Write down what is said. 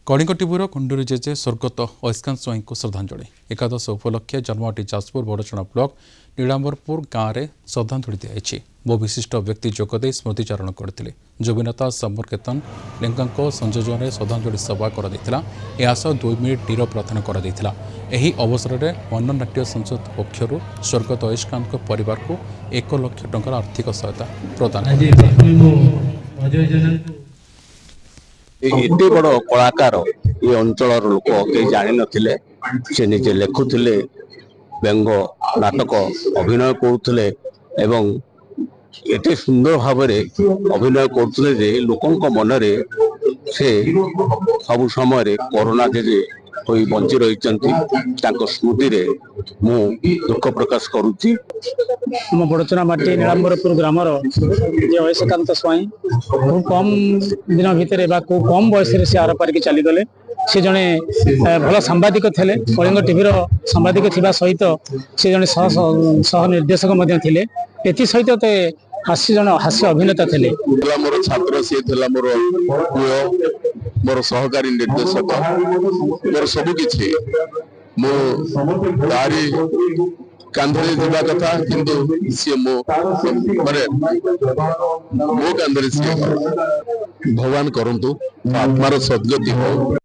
Kalinga टीभीर कुंडूरी JJ स्वर्गत ऐस्कांत स्वाई को श्रद्धांजलि एकादश उपलक्षे जन्मटी जाजपुर बड़चणा ब्लॉक नीलांबरपुर गाँव में श्रद्धांजलि दी बहु विशिष्ट व्यक्ति जोगदे स्मृतिचारण करते जुबिनेता समर केतन लेंगा संयोजन में श्रद्धांजलि सभा कर 2 मिनिट नीरव प्रार्थना कर अवसर में मननाट्य संसद पक्षर स्वर्गत ऐस्कांत परिवार को 1 लाख टंकार आर्थिक सहायता प्रदान एते बड़ कलाकार ये अंचल लोक कई जान नथिले से निजे लेखुले व्यंग नाटक अभिनय करुले एवं एते सुंदर भाव अभिनय करुले जे लोकंक मनरे से सब समय कोरोना जे होई बंची रही स्मृति रे मु दुख प्रकाश करुच्ची। आम बड़चना माटी नीलांबरपुर ग्रामर ऐस्कांत स्वाई खूब कम दिन भितर खूब कम बयस से आर पारिक चलीगले से जड़े भल सांबादिक थे कलिंग टीभीर सांबादिक थिबा सहित से जड़े सह निर्देशक थे एथि सहित हास्य जन हास्य अभिनेता थे मोर छात्र सी मोर मोर सहकारी निर्देशक मोर सबकि तारी कांधरे जीवा कथा किंतु सी मो माने मो कांधरे सी भगवान करंतु आत्मार सद्गति हो